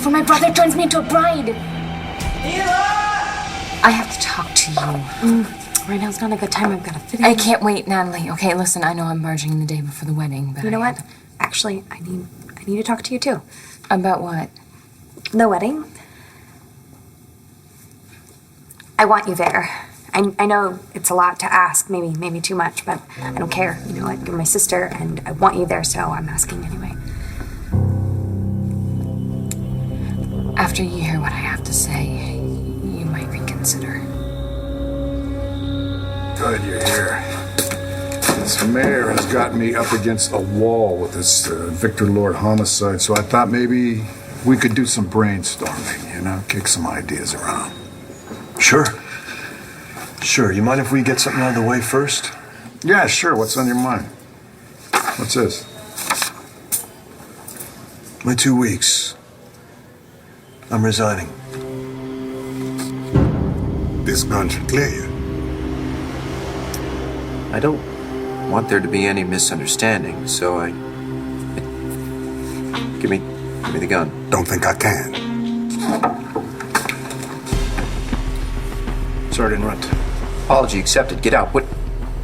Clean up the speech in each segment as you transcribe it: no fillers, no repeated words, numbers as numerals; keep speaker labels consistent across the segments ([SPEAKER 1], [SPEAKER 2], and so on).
[SPEAKER 1] before my brother turns me into a bride. I have to talk to you.
[SPEAKER 2] Right now it's not a good time. I've got to fit in.
[SPEAKER 1] I can't wait, Natalie. Okay, listen, I know I'm barging the day before the wedding, but
[SPEAKER 2] You know what? Actually, I need to talk to you too.
[SPEAKER 1] About what?
[SPEAKER 2] The wedding. I want you there. I know it's a lot to ask, maybe too much, but I don't care. You know what? You're my sister, and I want you there, so I'm asking anyway.
[SPEAKER 1] After you hear what I have to say, you might reconsider.
[SPEAKER 3] Good you're here. This mayor has got me up against a wall with this Victor Lord homicide, so I thought maybe we could do some brainstorming, you know, kick some ideas around.
[SPEAKER 4] Sure. Sure. You mind if we get something out of the way first?
[SPEAKER 3] Yeah, sure. What's on your mind? What's this?
[SPEAKER 4] My 2 weeks. I'm resigning.
[SPEAKER 5] This gun should clear you.
[SPEAKER 6] I don't want there to be any misunderstanding, so Give me the gun.
[SPEAKER 5] Don't think I can.
[SPEAKER 7] Sorry to interrupt.
[SPEAKER 6] Apology accepted. Get out. What?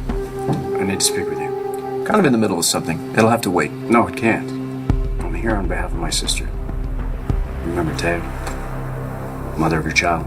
[SPEAKER 7] I need to speak with you.
[SPEAKER 6] Kind of in the middle of something. It'll have to wait.
[SPEAKER 7] No, it can't. I'm here on behalf of my sister. Remember Tab? Mother of your child.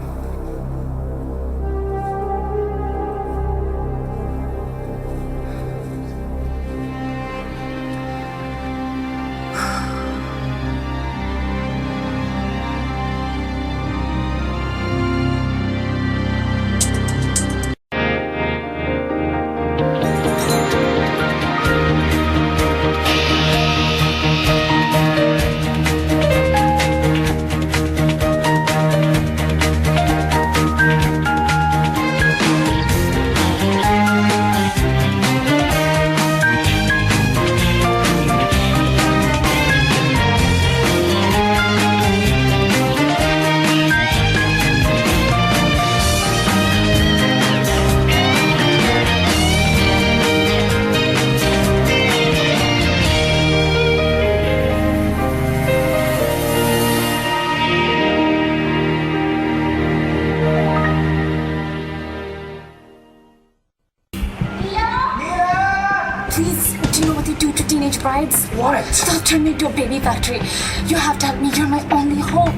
[SPEAKER 1] Please, do you know what they do to teenage brides?
[SPEAKER 7] What?
[SPEAKER 1] They'll turn me into a baby factory. You have to help me. You're my only hope.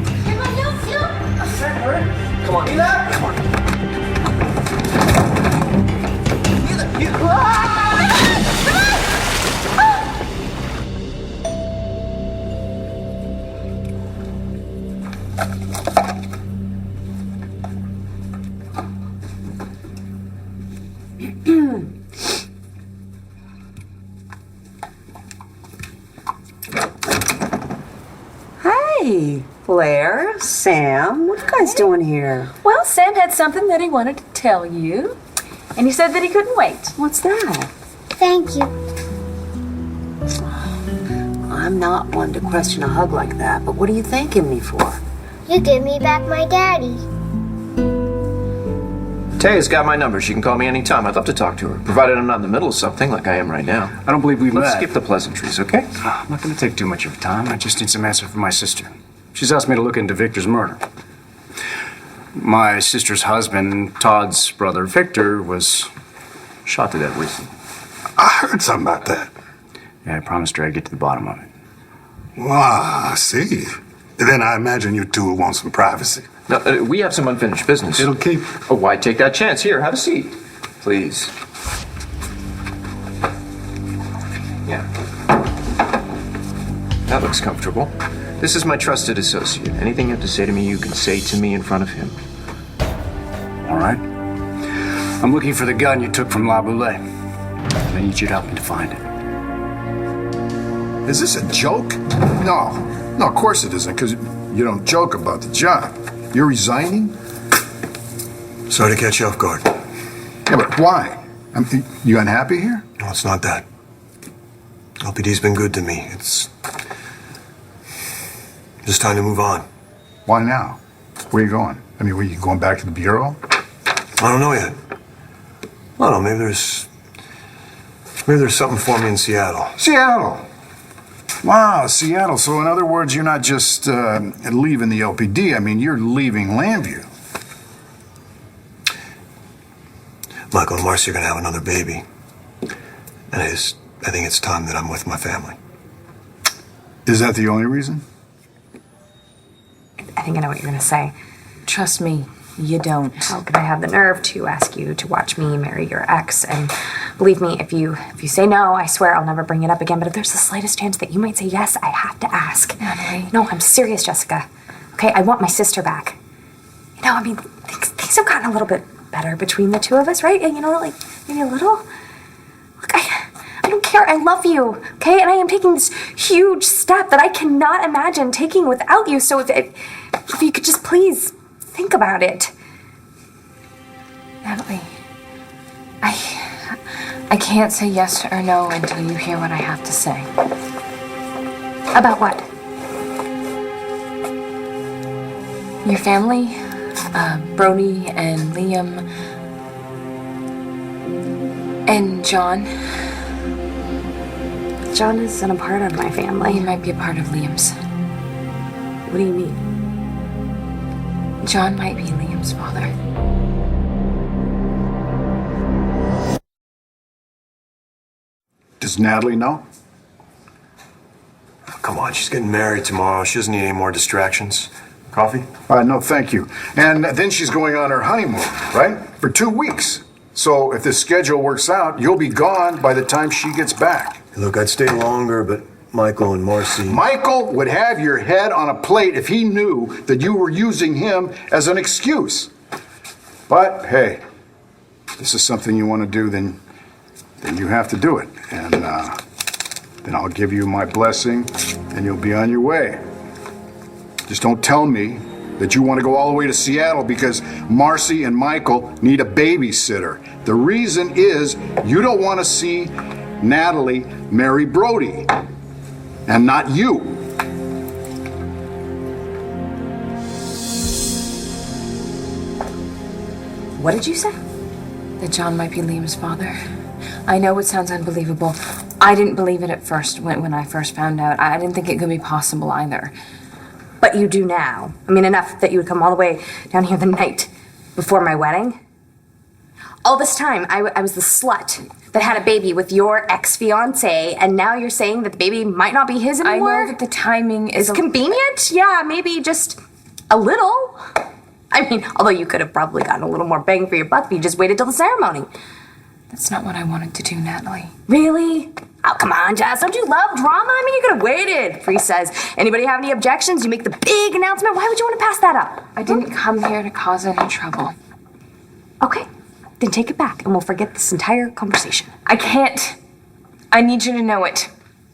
[SPEAKER 6] Come on. Come on.
[SPEAKER 8] Hey, Blair, Sam, what are you guys doing here?
[SPEAKER 9] Well, Sam had something that he wanted to tell you, and he said that he couldn't wait.
[SPEAKER 8] What's that?
[SPEAKER 10] Thank you.
[SPEAKER 8] I'm not one to question a hug like that, but what are you thanking me for?
[SPEAKER 10] You give me back my daddy.
[SPEAKER 6] Taya's got my number. She can call me anytime. I'd love to talk to her, provided I'm not in the middle of something like I am right now.
[SPEAKER 7] I don't believe we've
[SPEAKER 6] Let's
[SPEAKER 7] met.
[SPEAKER 6] skip the pleasantries, okay?
[SPEAKER 7] I'm not going to take too much of your time. I just need some answer from my sister. She's asked me to look into Victor's murder. My sister's husband, Todd's brother, Victor, was shot to death recently.
[SPEAKER 5] I heard something about that.
[SPEAKER 7] Yeah, I promised her I'd get to the bottom of it.
[SPEAKER 5] Wow, I see. Then I imagine you two will want some privacy.
[SPEAKER 6] No, we have some unfinished business.
[SPEAKER 5] It'll keep...
[SPEAKER 6] Oh, why take that chance? Here, have a seat. Please. Yeah. That looks comfortable. This is my trusted associate. Anything you have to say to me, you can say to me in front of him.
[SPEAKER 7] All right? I'm looking for the gun you took from La Boulette. I need you to help me to find it.
[SPEAKER 3] Is this a joke? No, of course it isn't, because you don't joke about the job. You're resigning?
[SPEAKER 4] Sorry to catch you off guard.
[SPEAKER 3] Yeah, but why? You unhappy here?
[SPEAKER 4] No, it's not that. LPD's been good to me. It's just time to move on.
[SPEAKER 3] Why now? Where are you going? I mean, were you going back to the bureau?
[SPEAKER 4] I don't know yet. I don't know, maybe there's something for me in Seattle.
[SPEAKER 3] Seattle? Wow, Seattle. So in other words, you're not just leaving the LPD. I mean, you're leaving Lambview.
[SPEAKER 4] Michael and Marcy are going to have another baby. And I think it's time that I'm with my family.
[SPEAKER 3] Is that the only reason?
[SPEAKER 2] I think I know what you're going to say.
[SPEAKER 1] Trust me, you don't.
[SPEAKER 2] How could I have the nerve to ask you to watch me marry your ex? And believe me, if you say no, I swear I'll never bring it up again. But if there's the slightest chance that you might say yes, I have to ask.
[SPEAKER 1] Natalie.
[SPEAKER 2] No, I'm serious, Jessica. Okay, I want my sister back. You know, I mean, things have gotten a little bit better between the two of us, right? And you know, like, maybe a little. Look, I don't care. I love you, okay? And I am taking this huge step that I cannot imagine taking without you. So if you could just please think about it.
[SPEAKER 1] Natalie, I can't say yes or no until you hear what I have to say.
[SPEAKER 2] About what?
[SPEAKER 1] Your family, Brody and Liam, and John.
[SPEAKER 2] John isn't a part of my family.
[SPEAKER 1] He might be a part of Liam's.
[SPEAKER 2] What do you mean?
[SPEAKER 1] John might be Liam's father.
[SPEAKER 3] Does Natalie know?
[SPEAKER 4] Come on, she's getting married tomorrow. She doesn't need any more distractions. Coffee?
[SPEAKER 3] No, thank you. And then she's going on her honeymoon, right? For 2 weeks. So if this schedule works out, you'll be gone by the time she gets back.
[SPEAKER 4] Look, I'd stay longer, but Michael and Marcy...
[SPEAKER 3] Michael would have your head on a plate if he knew that you were using him as an excuse. But, hey, if this is something you want to do, then you have to do it. And then I'll give you my blessing, and you'll be on your way. Just don't tell me that you want to go all the way to Seattle because Marcy and Michael need a babysitter. The reason is you don't want to see Natalie marry Brody, and not you.
[SPEAKER 2] What did you say?
[SPEAKER 1] That John might be Liam's father. I know it sounds unbelievable. I didn't believe it at first when I first found out. I didn't think it could be possible either.
[SPEAKER 2] But you do now. I mean, enough that you would come all the way down here the night before my wedding. All this time, I was the slut that had a baby with your ex-fiance, and now you're saying that the baby might not be his anymore?
[SPEAKER 1] I know that the timing is
[SPEAKER 2] convenient? Yeah, maybe just a little. I mean, although you could have probably gotten a little more bang for your buck if you just waited till the ceremony.
[SPEAKER 1] That's not what I wanted to do, Natalie.
[SPEAKER 2] Really? Oh, come on, Jess. Don't you love drama? I mean, you could have waited. Free says, anybody have any objections? You make the big announcement. Why would you want to pass that up?
[SPEAKER 1] I didn't come here to cause any trouble.
[SPEAKER 2] Okay, then take it back and we'll forget this entire conversation.
[SPEAKER 1] I can't. I need you to know it.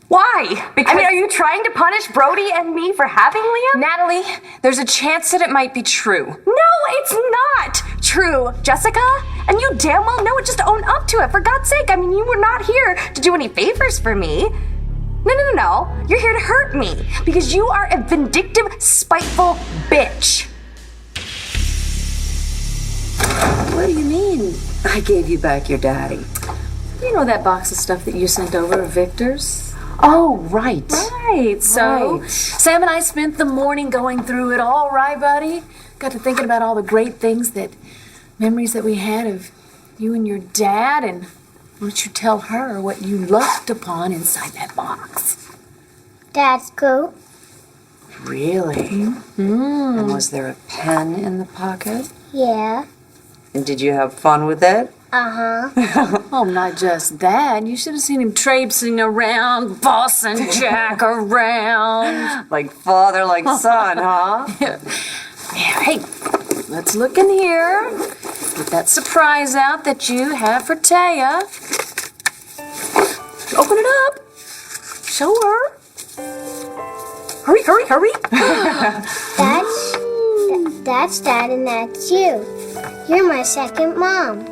[SPEAKER 2] Why?
[SPEAKER 1] Because
[SPEAKER 2] I mean, are you trying to punish Brody and me for having Liam?
[SPEAKER 1] Natalie, there's a chance that it might be true.
[SPEAKER 2] No, it's not true, Jessica. And you damn well know it. Just own up to it, for God's sake. I mean, you were not here to do any favors for me. No. You're here to hurt me because you are a vindictive, spiteful bitch.
[SPEAKER 8] What do you mean, I gave you back your daddy?
[SPEAKER 9] You know that box of stuff that you sent over of Victor's?
[SPEAKER 8] Oh, right.
[SPEAKER 9] Right. So
[SPEAKER 8] Right.
[SPEAKER 9] Sam and I spent the morning going through it all, right, buddy? Got to thinking about all the great things memories that we had of you and your dad, and why don't you tell her what you looked upon inside that box?
[SPEAKER 10] That's cool.
[SPEAKER 8] Really? Mm-hmm. And was there a pen in the pocket?
[SPEAKER 10] Yeah.
[SPEAKER 8] And did you have fun with it?
[SPEAKER 10] Uh-huh.
[SPEAKER 9] Oh, not just that. You should have seen him traipsing around, bossing Jack around.
[SPEAKER 8] Like father, like son, huh?
[SPEAKER 9] Yeah, hey, let's look in here. Get that surprise out that you have for Taya. Open it up. Show her. Hurry.
[SPEAKER 10] That's Dad and that's you. You're my second mom.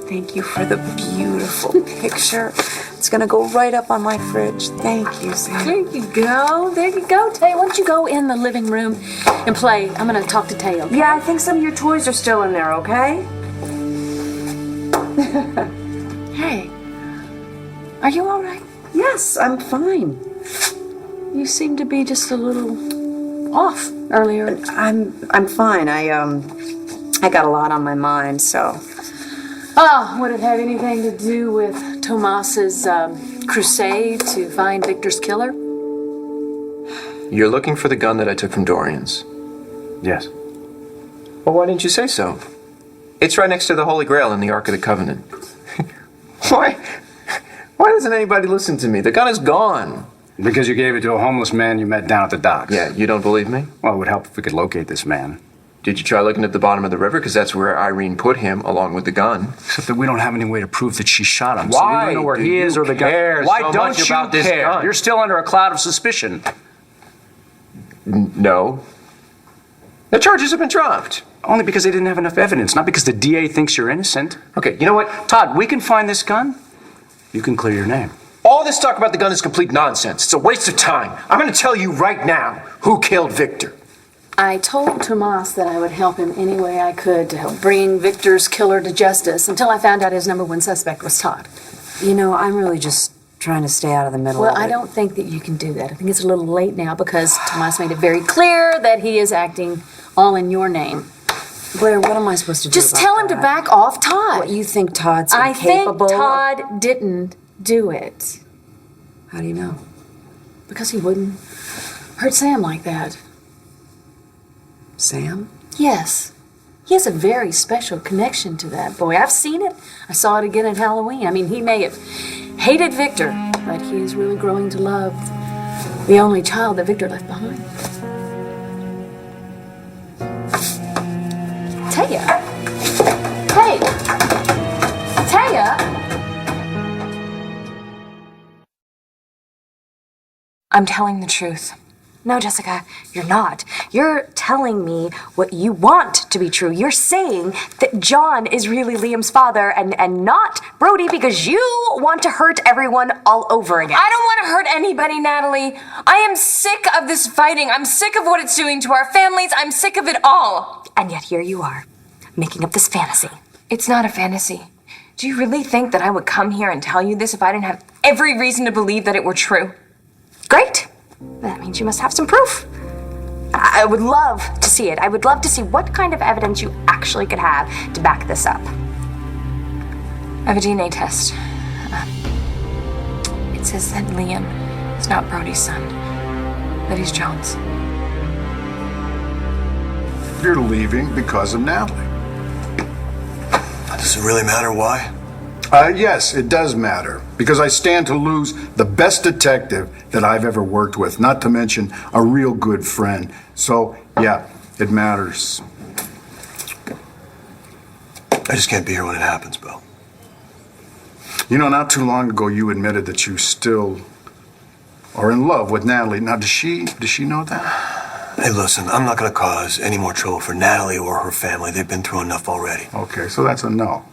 [SPEAKER 8] Thank you for the beautiful picture. It's gonna go right up on my fridge. Thank you, Sam.
[SPEAKER 9] There you go. Taya, why don't you go in the living room and play? I'm gonna talk to Taya. Okay?
[SPEAKER 8] Yeah, I think some of your toys are still in there, okay?
[SPEAKER 1] Hey, are you all right?
[SPEAKER 8] Yes, I'm fine. You seem to be just a little off earlier. I'm fine. I got a lot on my mind, so.
[SPEAKER 9] Oh, would it have anything to do with Tomas's crusade to find Victor's killer?
[SPEAKER 6] You're looking for the gun that I took from Dorian's.
[SPEAKER 7] Yes.
[SPEAKER 6] Well, why didn't you say so? It's right next to the Holy Grail in the Ark of the Covenant. Why doesn't anybody listen to me? The gun is gone.
[SPEAKER 7] Because you gave it to a homeless man you met down at the docks.
[SPEAKER 6] Yeah, you don't believe me?
[SPEAKER 7] Well, it would help if we could locate this man.
[SPEAKER 6] Did you try looking at the bottom of the river? Because that's where Irene put him, along with the gun.
[SPEAKER 7] Except that we don't have any way to prove that she shot him. So
[SPEAKER 6] Why
[SPEAKER 7] we don't know where
[SPEAKER 6] do
[SPEAKER 7] he is
[SPEAKER 6] you
[SPEAKER 7] or the
[SPEAKER 6] care
[SPEAKER 7] gun. Why
[SPEAKER 6] so
[SPEAKER 7] don't
[SPEAKER 6] much
[SPEAKER 7] you
[SPEAKER 6] about this
[SPEAKER 7] care?
[SPEAKER 6] gun?
[SPEAKER 7] You're still under a cloud of suspicion.
[SPEAKER 6] No. The charges have been dropped.
[SPEAKER 7] Only because they didn't have enough evidence, not because the DA thinks you're innocent.
[SPEAKER 6] Okay, you know what?
[SPEAKER 7] Todd, we can find this gun. You can clear your name.
[SPEAKER 6] All this talk about the gun is complete nonsense. It's a waste of time. I'm going to tell you right now who killed Victor.
[SPEAKER 9] I told Tomas that I would help him any way I could to help bring Victor's killer to justice until I found out his number one suspect was Todd.
[SPEAKER 8] You know, I'm really just trying to stay out of the middle of it.
[SPEAKER 9] Well, I don't think that you can do that. I think it's a little late now because Tomas made it very clear that he is acting all in your name.
[SPEAKER 8] Blair, what am I supposed to do
[SPEAKER 9] Just
[SPEAKER 8] about
[SPEAKER 9] tell him
[SPEAKER 8] that?
[SPEAKER 9] to back off Todd.
[SPEAKER 8] What, you think Todd's
[SPEAKER 9] I
[SPEAKER 8] incapable?
[SPEAKER 9] think Todd didn't do it.
[SPEAKER 8] How do you know?
[SPEAKER 9] Because he wouldn't hurt Sam like that.
[SPEAKER 8] Sam?
[SPEAKER 9] Yes. He has a very special connection to that boy. I've seen it. I saw it again at Halloween. I mean, he may have hated Victor, but he is really growing to love the only child that Victor left behind. Taya. Hey. Taya.
[SPEAKER 1] I'm telling the truth.
[SPEAKER 2] No, Jessica, you're not. You're telling me what you want to be true. You're saying that John is really Liam's father and not Brody because you want to hurt everyone all over again.
[SPEAKER 1] I don't want to hurt anybody, Natalie. I am sick of this fighting. I'm sick of what it's doing to our families. I'm sick of it all.
[SPEAKER 2] And yet here you are, making up this fantasy.
[SPEAKER 1] It's not a fantasy. Do you really think that I would come here and tell you this if I didn't have every reason to believe that it were true?
[SPEAKER 2] Great. That means you must have some proof. I would love to see it. I would love to see what kind of evidence you actually could have to back this up.
[SPEAKER 1] I have a DNA test. It says that Liam is not Brody's son, that he's John's.
[SPEAKER 3] You're leaving because of Natalie.
[SPEAKER 4] Does it really matter why?
[SPEAKER 3] Yes, it does matter, because I stand to lose the best detective that I've ever worked with, not to mention a real good friend. So, yeah, it matters.
[SPEAKER 4] I just can't be here when it happens, Bill.
[SPEAKER 3] You know, not too long ago, you admitted that you still are in love with Natalie. Now, does she know that?
[SPEAKER 4] Hey, listen, I'm not going to cause any more trouble for Natalie or her family. They've been through enough already.
[SPEAKER 3] Okay, so that's a no.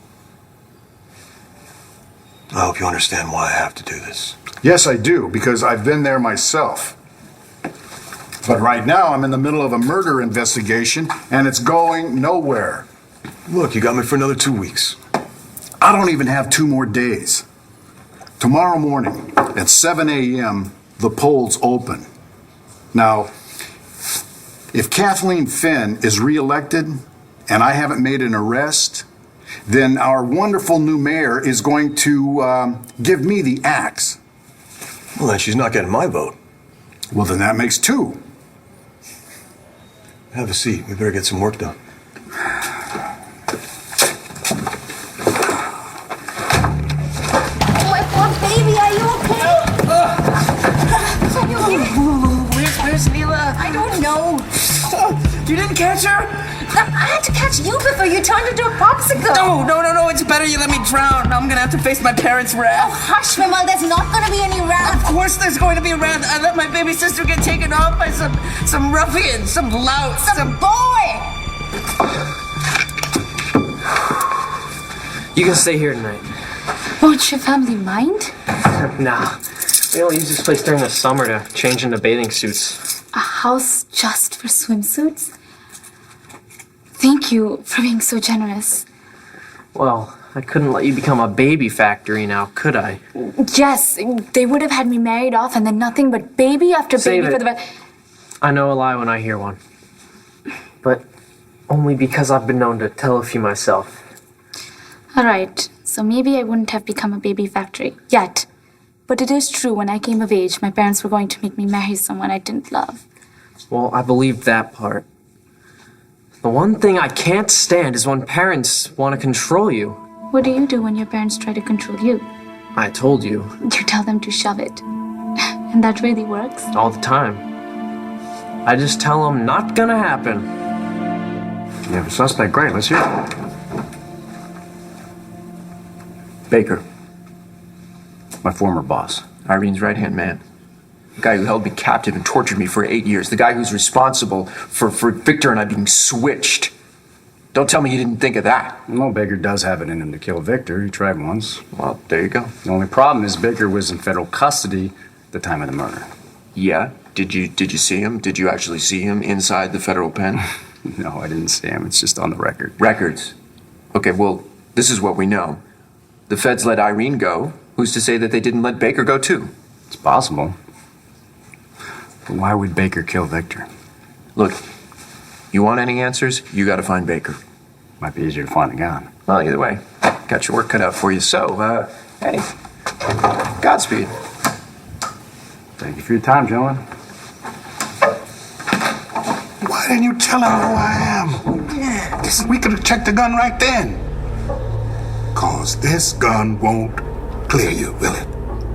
[SPEAKER 4] I hope you understand why I have to do this.
[SPEAKER 3] Yes, I do, because I've been there myself. But right now, I'm in the middle of a murder investigation, and it's going nowhere.
[SPEAKER 4] Look, you got me for another 2 weeks.
[SPEAKER 3] I don't even have 2 more days. Tomorrow morning at 7 a.m., the polls open. Now, if Kathleen Finn is reelected and I haven't made an arrest, then our wonderful new mayor is going to give me the axe.
[SPEAKER 4] Well, then she's not getting my vote.
[SPEAKER 3] Well, then that makes 2.
[SPEAKER 4] Have a seat. We better get some work done.
[SPEAKER 10] My poor baby, are you okay?
[SPEAKER 11] Where's Mila?
[SPEAKER 10] I don't know.
[SPEAKER 11] You didn't catch her?
[SPEAKER 10] I had to catch you before you turned into a popsicle.
[SPEAKER 11] No, it's better you let me drown. I'm gonna have to face my parents' wrath.
[SPEAKER 10] Hush, Vimal, there's not gonna be any
[SPEAKER 11] Of
[SPEAKER 10] wrath.
[SPEAKER 11] course there's going to be wrath. I let my baby sister get taken off by some ruffian, some lout,
[SPEAKER 10] Some boy!
[SPEAKER 12] You can stay here tonight.
[SPEAKER 10] Won't your family mind?
[SPEAKER 12] Nah. We only use this place during the summer to change into bathing suits.
[SPEAKER 10] A house just for swimsuits? Thank you for being so generous.
[SPEAKER 12] Well, I couldn't let you become a baby factory now, could I?
[SPEAKER 9] Yes, they would have had me married off and then nothing but baby after
[SPEAKER 12] Save
[SPEAKER 9] baby
[SPEAKER 12] it.
[SPEAKER 9] for the...
[SPEAKER 12] I know a lie when I hear one. But only because I've been known to tell a few myself.
[SPEAKER 13] All right, so maybe I wouldn't have become a baby factory yet. But it is true, when I came of age, my parents were going to make me marry someone I didn't love.
[SPEAKER 12] Well, I believed that part. The one thing I can't stand is when parents want to control you.
[SPEAKER 13] What do you do when your parents try to control you?
[SPEAKER 12] I told you.
[SPEAKER 13] You tell them to shove it. And that really works?
[SPEAKER 12] All the time. I just tell them not gonna happen.
[SPEAKER 7] You have a suspect. Great, let's hear it. Baker. My former boss.
[SPEAKER 6] Irene's right-hand man. The guy who held me captive and tortured me for 8 years. The guy who's responsible for Victor and I being switched. Don't tell me you didn't think of that.
[SPEAKER 7] Well, Baker does have it in him to kill Victor. He tried once.
[SPEAKER 6] Well, there you go.
[SPEAKER 7] The only problem is Baker was in federal custody at the time of the murder.
[SPEAKER 6] Yeah? Did you see him? Did you actually see him inside the federal pen?
[SPEAKER 7] No, I didn't see him. It's just on the record.
[SPEAKER 6] Records. Okay, well, this is what we know. The feds let Irene go. Who's to say that they didn't let Baker go too?
[SPEAKER 7] It's possible. But why would Baker kill Victor?
[SPEAKER 6] Look, you want any answers? You gotta find Baker.
[SPEAKER 7] Might be easier to find a gun.
[SPEAKER 6] Well, either way, got your work cut out for you. So, hey, Godspeed.
[SPEAKER 7] Thank you for your time, gentlemen.
[SPEAKER 5] Why didn't you tell him who I am? Yeah, we could have checked the gun right then. Cause this gun won't clear you, will it?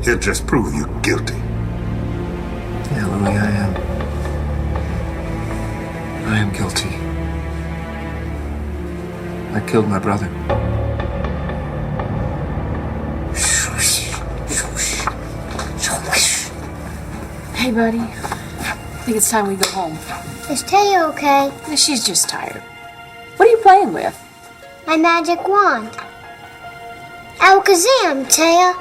[SPEAKER 5] It'll just prove you guilty.
[SPEAKER 6] Yeah, Louis, I am guilty. I killed my brother.
[SPEAKER 9] Hey, buddy. I think it's time we go home.
[SPEAKER 10] Is Taya okay?
[SPEAKER 9] She's just tired. What are you playing with?
[SPEAKER 10] My magic wand. Alakazam, Taya.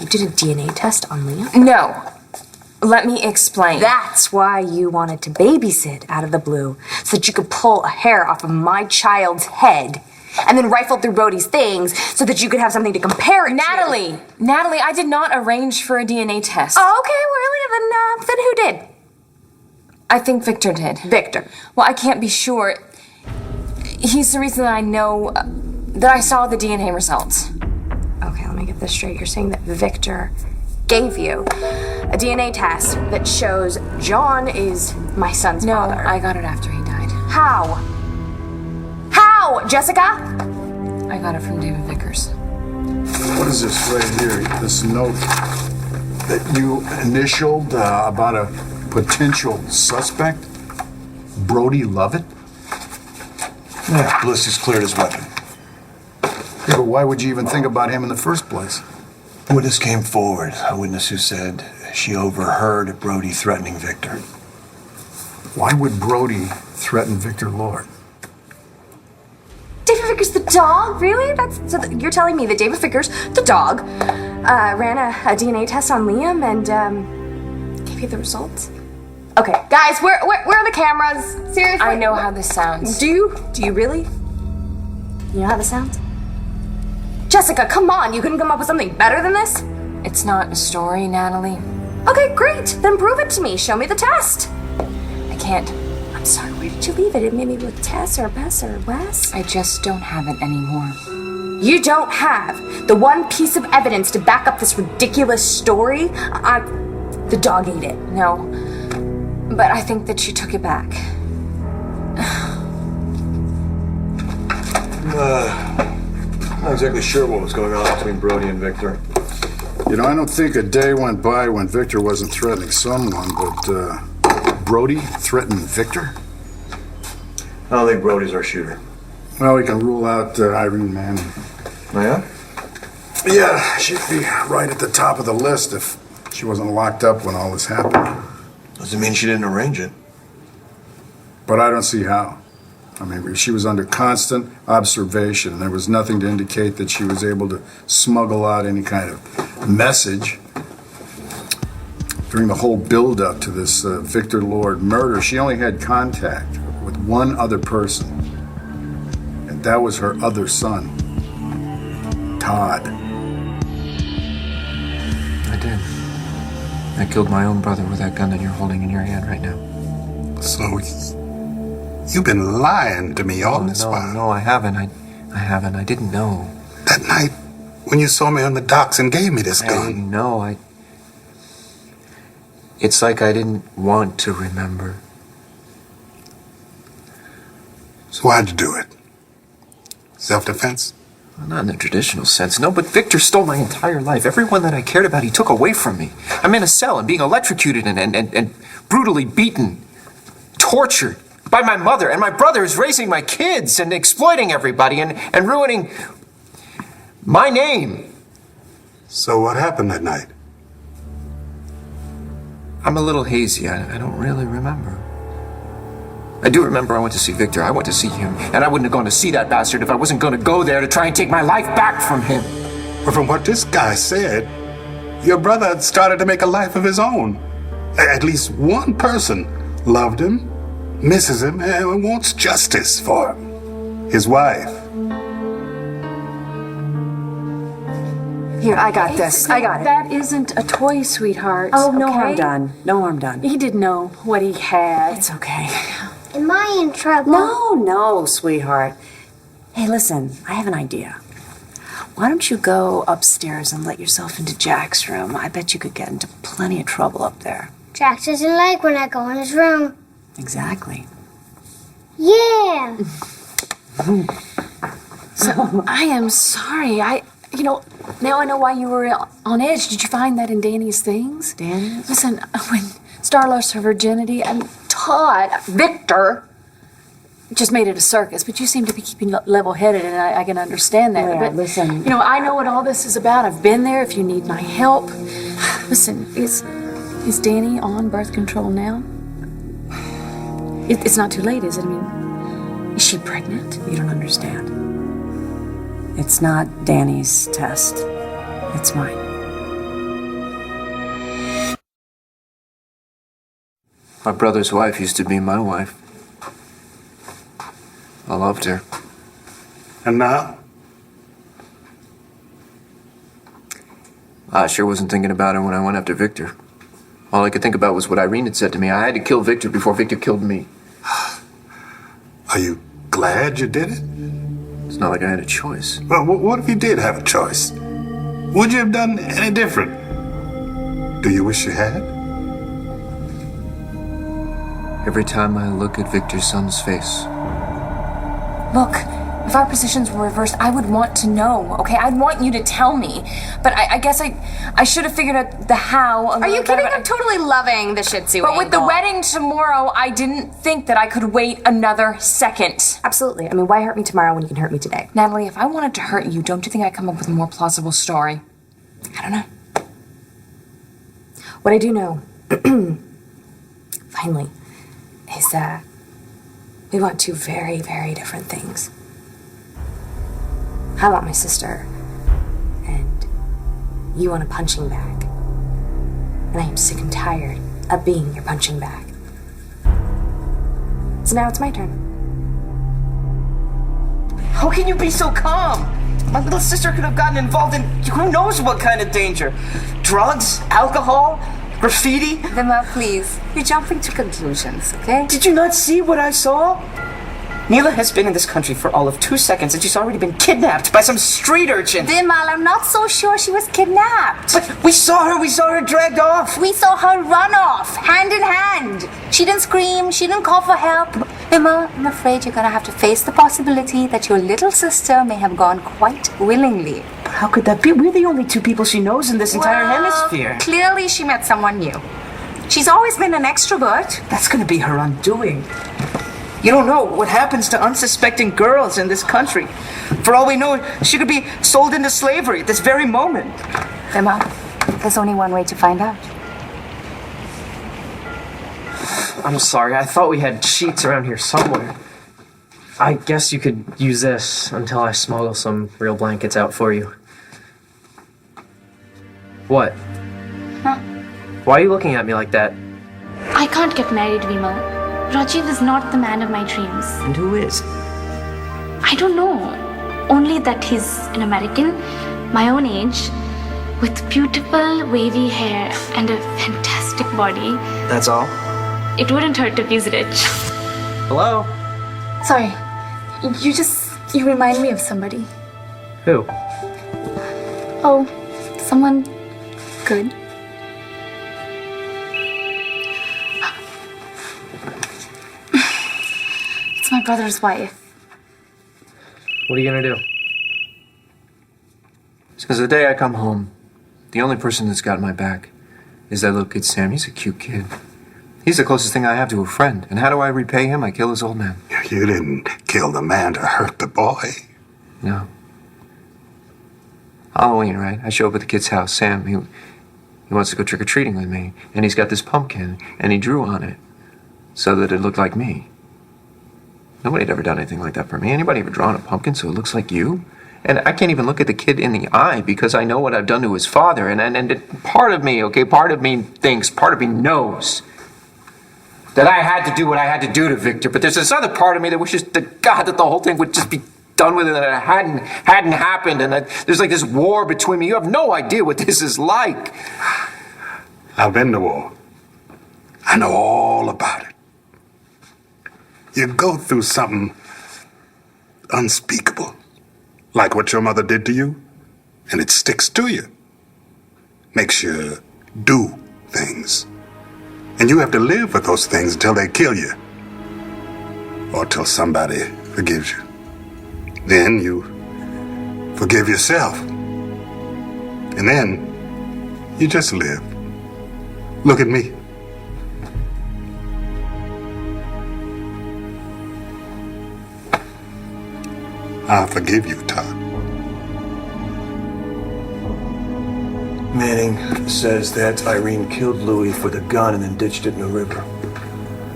[SPEAKER 2] You did a DNA test on Liam?
[SPEAKER 1] No. Let me explain.
[SPEAKER 2] That's why you wanted to babysit out of the blue, so that you could pull a hair off of my child's head and then rifle through Brody's things so that you could have something to compare it
[SPEAKER 1] Natalie!
[SPEAKER 2] to.
[SPEAKER 1] Natalie, I did not arrange for a DNA test.
[SPEAKER 2] Oh, okay, well, then who did?
[SPEAKER 1] I think Victor did.
[SPEAKER 2] Victor.
[SPEAKER 1] Well, I can't be sure. He's the reason I know that I saw the DNA results.
[SPEAKER 2] Okay, let me get this straight. You're saying that Victor gave you a DNA test that shows John is my son's father.
[SPEAKER 1] No, I got it after he died.
[SPEAKER 2] How? How, Jessica?
[SPEAKER 1] I got it from David Vickers.
[SPEAKER 3] What is this right here? This note that you initialed about a potential suspect? Brody Lovett?
[SPEAKER 4] Yeah, ballistics cleared his weapon.
[SPEAKER 3] Yeah, but why would you even think about him in the first place?
[SPEAKER 4] A witness came forward, a witness who said she overheard Brody threatening Victor.
[SPEAKER 3] Why would Brody threaten Victor Lord?
[SPEAKER 2] David Vickers, the dog? Really? You're telling me that David Vickers, the dog, ran a DNA test on Liam and gave you the results? Okay, guys, where are the cameras? Seriously?
[SPEAKER 1] I know how this sounds.
[SPEAKER 2] Do you? Do you really? You know how this sounds? Jessica, come on, you couldn't come up with something better than this?
[SPEAKER 1] It's not a story, Natalie.
[SPEAKER 2] Okay, great. Then prove it to me. Show me the test.
[SPEAKER 1] I can't.
[SPEAKER 2] I'm sorry, where did you leave it? Maybe with Tess or Bess or Wes?
[SPEAKER 1] I just don't have it anymore.
[SPEAKER 2] You don't have the one piece of evidence to back up this ridiculous story? The dog ate it.
[SPEAKER 1] No, but I think that she took it back.
[SPEAKER 4] Not exactly sure what was going on between Brody and Victor.
[SPEAKER 3] You know, I don't think a day went by when Victor wasn't threatening someone, but Brody threatened Victor?
[SPEAKER 4] I don't think Brody's our shooter.
[SPEAKER 3] Well, we can rule out Irene Manning.
[SPEAKER 4] Oh, yeah?
[SPEAKER 3] Yeah, she'd be right at the top of the list if she wasn't locked up when all this happened.
[SPEAKER 4] Doesn't mean she didn't arrange it.
[SPEAKER 3] But I don't see how. I mean, she was under constant observation. There was nothing to indicate that she was able to smuggle out any kind of message. During the whole build-up to this Victor Lord murder, she only had contact with one other person. And that was her other son, Todd.
[SPEAKER 6] I did. I killed my own brother with that gun that you're holding in your hand right now.
[SPEAKER 5] So, you've been lying to me all this while.
[SPEAKER 6] No, I haven't. I haven't. I didn't know.
[SPEAKER 5] That night when you saw me on the docks and gave me this gun.
[SPEAKER 6] I didn't know. It's like I didn't want to remember.
[SPEAKER 5] So why'd you do it? Self-defense?
[SPEAKER 6] Well, not in the traditional sense, no, but Victor stole my entire life. Everyone that I cared about, he took away from me. I'm in a cell and being electrocuted and brutally beaten, tortured by my mother, and my brother is raising my kids and exploiting everybody and ruining my name.
[SPEAKER 5] So what happened that night?
[SPEAKER 6] I'm a little hazy. I don't really remember. I do remember I went to see Victor. I went to see him. And I wouldn't have gone to see that bastard if I wasn't going to go there to try and take my life back from him.
[SPEAKER 5] But from what this guy said, your brother had started to make a life of his own. At least one person loved him, misses him, and wants justice for him. His wife.
[SPEAKER 8] Here, I got this. I got it.
[SPEAKER 9] That isn't a toy, sweetheart.
[SPEAKER 8] Oh, no
[SPEAKER 9] okay?
[SPEAKER 8] harm done. No harm done.
[SPEAKER 9] He didn't know what he had.
[SPEAKER 8] It's okay.
[SPEAKER 10] Am I in trouble?
[SPEAKER 8] No, sweetheart. Hey, listen, I have an idea. Why don't you go upstairs and let yourself into Jack's room? I bet you could get into plenty of trouble up there.
[SPEAKER 10] Jack doesn't like when I go in his room.
[SPEAKER 8] Exactly.
[SPEAKER 10] Yeah.
[SPEAKER 9] So, I am sorry. Now I know why you were on edge. Did you find that in Danny's things?
[SPEAKER 8] Danny's?
[SPEAKER 9] Listen, when Star lost her virginity, and Todd, Victor, just made it a circus, but you seem to be keeping level-headed, and I can understand that.
[SPEAKER 8] Yeah,
[SPEAKER 9] but
[SPEAKER 8] listen.
[SPEAKER 9] I know what all this is about. I've been there if you need my help. Listen, is Danny on birth control now? It's not too late, is it? I mean, is she pregnant?
[SPEAKER 8] You don't understand. It's not Danny's test. It's mine.
[SPEAKER 6] My brother's wife used to be my wife. I loved her.
[SPEAKER 5] And now?
[SPEAKER 6] I sure wasn't thinking about her when I went after Victor. All I could think about was what Irene had said to me. I had to kill Victor before Victor killed me.
[SPEAKER 5] Are you glad you did it?
[SPEAKER 6] It's not like I had a choice.
[SPEAKER 5] Well, what if you did have a choice? Would you have done any different? Do you wish you had?
[SPEAKER 6] Every time I look at Victor's son's face.
[SPEAKER 1] Look, if our positions were reversed, I would want to know, okay? I'd want you to tell me. But I guess I should have figured out the how.
[SPEAKER 2] Are you kidding? I'm totally loving the Shih Tzu
[SPEAKER 1] But with the
[SPEAKER 2] angle.
[SPEAKER 1] wedding tomorrow, I didn't think that I could wait another second.
[SPEAKER 2] Absolutely. I mean, why hurt me tomorrow when you can hurt me today?
[SPEAKER 1] Natalie, if I wanted to hurt you, don't you think I'd come up with a more plausible story? I don't know.
[SPEAKER 2] What I do know, finally, is that we want two very, very different things. I want my sister, and you want a punching bag. And I am sick and tired of being your punching bag. So now it's my turn.
[SPEAKER 11] How can you be so calm? My little sister could have gotten involved in who knows what kind of danger. Drugs, alcohol, graffiti.
[SPEAKER 8] Vima, please. You're jumping to conclusions, okay?
[SPEAKER 11] Did you not see what I saw? Neela has been in this country for all of 2 seconds and she's already been kidnapped by some street urchin.
[SPEAKER 8] Vimal, I'm not so sure she was kidnapped.
[SPEAKER 11] But we saw her dragged off.
[SPEAKER 8] We saw her run off, hand in hand. She didn't scream, she didn't call for help. Vimal, I'm afraid you're gonna have to face the possibility that your little sister may have gone quite willingly.
[SPEAKER 11] But how could that be? We're the only two people she knows in this entire hemisphere.
[SPEAKER 2] Clearly she met someone new. She's always been an extrovert.
[SPEAKER 11] That's gonna be her undoing. You don't know what happens to unsuspecting girls in this country. For all we know, she could be sold into slavery at this very moment.
[SPEAKER 2] Emma, there's only one way to find out.
[SPEAKER 12] I'm sorry, I thought we had sheets around here somewhere. I guess you could use this until I smuggle some real blankets out for you. What?
[SPEAKER 2] Huh?
[SPEAKER 12] Why are you looking at me like that?
[SPEAKER 13] I can't get married, Vimal. Rajiv is not the man of my dreams.
[SPEAKER 4] And who is?
[SPEAKER 13] I don't know. Only that he's an American, my own age, with beautiful wavy hair and a fantastic body.
[SPEAKER 12] That's all?
[SPEAKER 13] It wouldn't hurt if he's rich.
[SPEAKER 12] Hello?
[SPEAKER 13] Sorry. You remind me of somebody.
[SPEAKER 12] Who?
[SPEAKER 13] Oh, someone good. It's my brother's wife.
[SPEAKER 12] What are you gonna do?
[SPEAKER 6] Since the day I come home, the only person that's got my back is that little kid Sam. He's a cute kid. He's the closest thing I have to a friend. And how do I repay him? I kill his old man.
[SPEAKER 5] You didn't kill the man to hurt the boy.
[SPEAKER 6] No. Halloween, right? I show up at the kid's house. Sam, he wants to go trick-or-treating with me. And he's got this pumpkin, and he drew on it so that it looked like me. Nobody had ever done anything like that for me. Anybody ever drawn a pumpkin so it looks like you? And I can't even look at the kid in the eye because I know what I've done to his father. And part of me, okay, part of me thinks, part of me knows that I had to do what I had to do to Victor. But there's this other part of me that wishes to God that the whole thing would just be done with it, and it hadn't happened. And there's like this war between me. You have no idea what this is like.
[SPEAKER 5] I've been to war. I know all about it. You go through something unspeakable, like what your mother did to you, and it sticks to you. Makes you do things. And you have to live with those things until they kill you. Or till somebody forgives you. Then you forgive yourself. And then you just live. Look at me. I'll forgive you, Todd.
[SPEAKER 4] Manning says that Irene killed Louis with a gun and then ditched it in the river.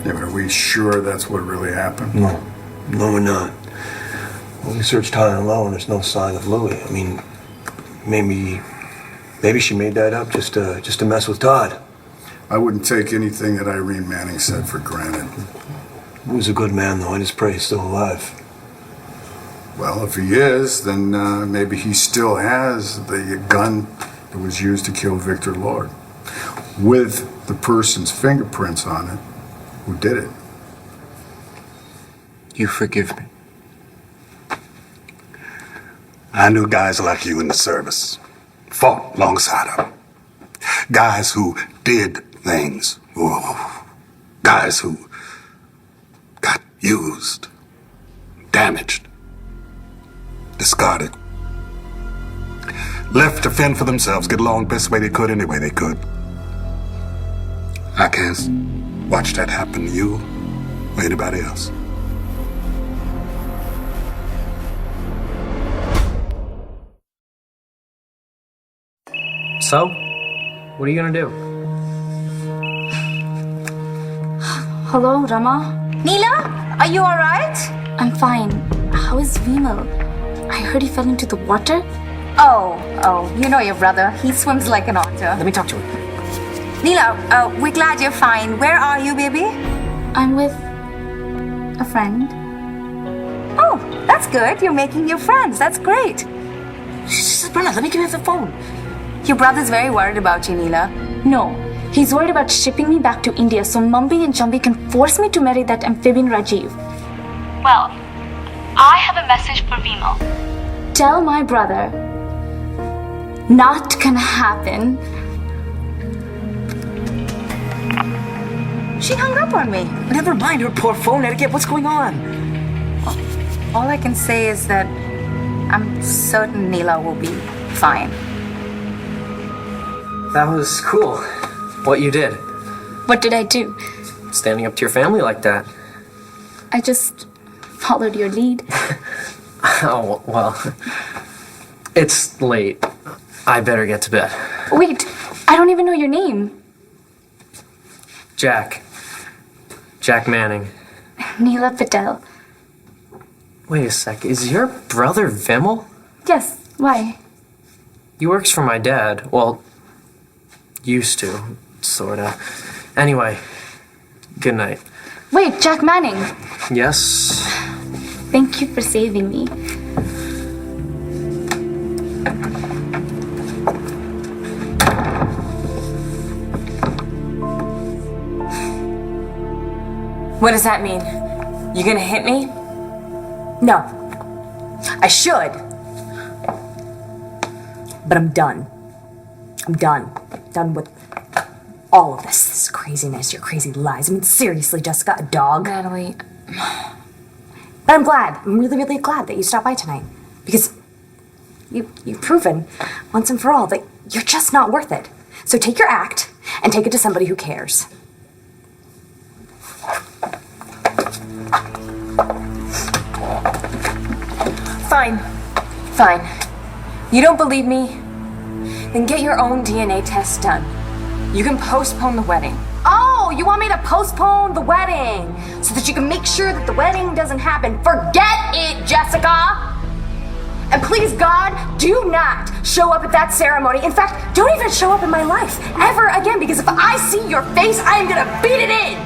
[SPEAKER 3] Yeah, but are we sure that's what really happened?
[SPEAKER 4] No, we're not. Well, we searched high and low and there's no sign of Louis. I mean, maybe she made that up just to mess with Todd.
[SPEAKER 3] I wouldn't take anything that Irene Manning said for granted.
[SPEAKER 4] He was a good man, though. I just pray he's still alive.
[SPEAKER 3] Well, if he is, then maybe he still has the gun that was used to kill Victor Lord, with the person's fingerprints on it who did it.
[SPEAKER 6] You forgive me.
[SPEAKER 5] I knew guys like you in the service. Fought alongside them. Guys who did things. Whoa. Guys who got used, damaged, discarded. Left to fend for themselves, get along best way they could, any way they could. I can't watch that happen to you or anybody else.
[SPEAKER 12] So? What are you gonna do?
[SPEAKER 13] Hello, Rama?
[SPEAKER 2] Neela, are you alright?
[SPEAKER 13] I'm fine. How is Vimal? I heard he fell into the water.
[SPEAKER 2] Oh, you know your brother. He swims like an otter.
[SPEAKER 12] Let me talk to him.
[SPEAKER 2] Neela, we're glad you're fine. Where are you, baby?
[SPEAKER 13] I'm with a friend.
[SPEAKER 2] Oh, that's good. You're making new friends. That's great.
[SPEAKER 11] Sabrina, let me give you the phone.
[SPEAKER 2] Your brother's very worried about you, Neela.
[SPEAKER 13] No, he's worried about shipping me back to India so Mumby and Chumby can force me to marry that amphibian Rajiv.
[SPEAKER 14] Well, I have a message for Vimal.
[SPEAKER 13] Tell my brother, not gonna happen.
[SPEAKER 11] She hung up on me. Never mind her poor phone etiquette. What's going on?
[SPEAKER 2] All I can say is that I'm certain Neela will be fine.
[SPEAKER 12] That was cool. What you did.
[SPEAKER 13] What did I do?
[SPEAKER 12] Standing up to your family like that.
[SPEAKER 13] I just followed your lead.
[SPEAKER 12] Oh, well. It's late. I better get to bed.
[SPEAKER 13] Wait, I don't even know your name.
[SPEAKER 12] Jack. Jack Manning.
[SPEAKER 13] Neela Patel.
[SPEAKER 12] Wait a sec. Is your brother Vimal?
[SPEAKER 13] Yes, why?
[SPEAKER 12] He works for my dad. Well, used to. sorta. Anyway, good night.
[SPEAKER 13] Wait, Jack Manning.
[SPEAKER 12] Yes?
[SPEAKER 13] Thank you for saving me.
[SPEAKER 1] What does that mean? You gonna hit me?
[SPEAKER 2] No. I should. But I'm done. I'm done. Done with all of this craziness, your crazy lies. I mean, seriously, Jessica, a dog?
[SPEAKER 1] Natalie.
[SPEAKER 2] But I'm glad. I'm really, really glad that you stopped by tonight. Because you've proven once and for all that you're just not worth it. So take your act and take it to somebody who cares.
[SPEAKER 1] Fine. Fine. You don't believe me? Then get your own DNA test done. You can postpone the wedding.
[SPEAKER 2] Oh, you want me to postpone the wedding so that you can make sure that the wedding doesn't happen? Forget it, Jessica! And please, God, do not show up at that ceremony. In fact, don't even show up in my life ever again, because if I see your face, I am gonna beat it in!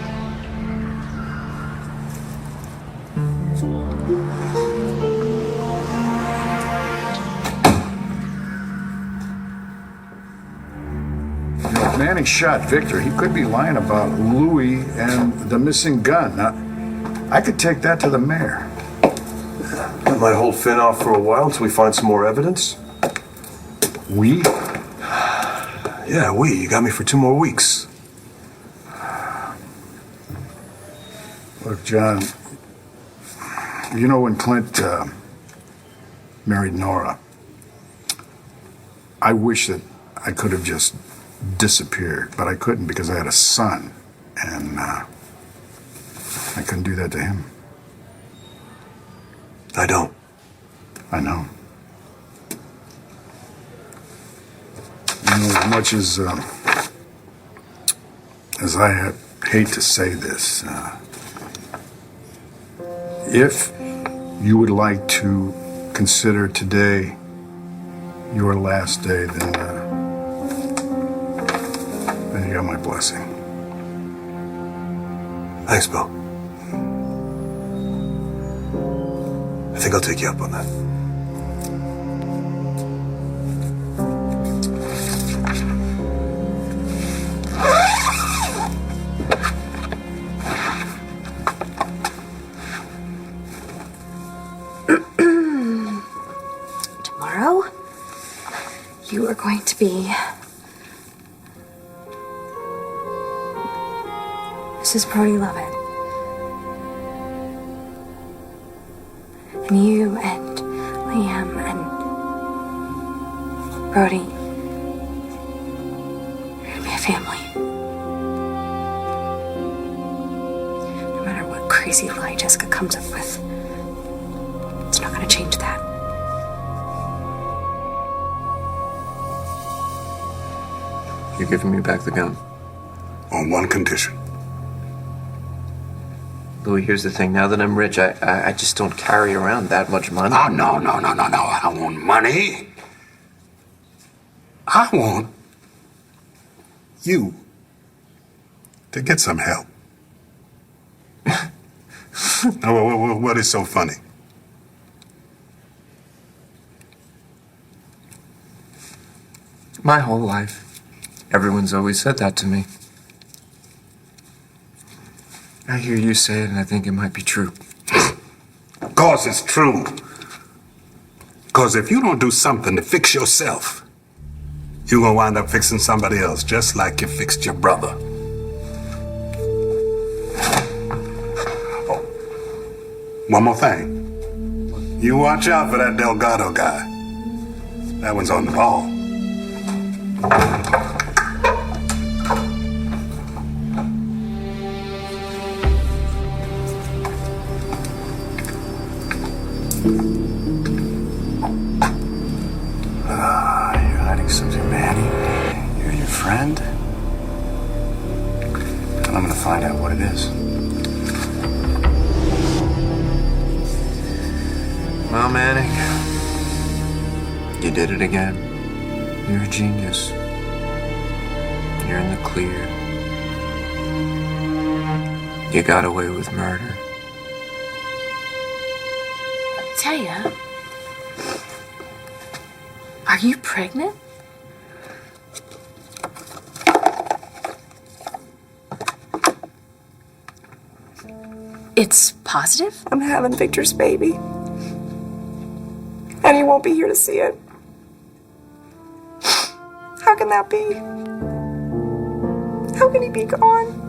[SPEAKER 3] If Manning shot Victor, he could be lying about Louis and the missing gun. Now, I could take that to the mayor.
[SPEAKER 4] That might hold Finn off for a while until we find some more evidence.
[SPEAKER 3] We?
[SPEAKER 4] Yeah, we. You got me for 2 more weeks.
[SPEAKER 3] Look, John, you know when Clint married Nora, I wish that I could have just disappeared, but I couldn't because I had a son, and I couldn't do that to him.
[SPEAKER 4] I don't.
[SPEAKER 3] I know. You know, as much as I hate to say this, if you would like to consider today your last day, then you got my blessing.
[SPEAKER 4] Thanks, Bill. I think I'll take you up on that.
[SPEAKER 2] Tomorrow, you are going to be Mrs. Brody Lovett. And you and Liam and Brody, you're gonna be a family. No matter what crazy lie Jessica comes up with, it's not gonna change that.
[SPEAKER 6] You're giving me back the gun.
[SPEAKER 5] On one condition.
[SPEAKER 6] Louis, here's the thing. Now that I'm rich, I just don't carry around that much money.
[SPEAKER 5] Oh, no. I don't want money. I want you to get some help. What is so funny?
[SPEAKER 6] My whole life, everyone's always said that to me. I hear you say it, and I think it might be true.
[SPEAKER 5] Of course it's true. Because if you don't do something to fix yourself, you're going to wind up fixing somebody else, just like you fixed your brother. Oh, one more thing. You watch out for that Delgado guy. That one's on the ball.
[SPEAKER 7] You're hiding something, Manny. You're your friend. And I'm gonna find out what it is.
[SPEAKER 6] Well, Manning, you did it again. You're a genius. You're in the clear. You got away with murder.
[SPEAKER 9] Taya, are you pregnant? It's positive?
[SPEAKER 2] I'm having Victor's baby. And he won't be here to see it. How can that be? How can he be gone?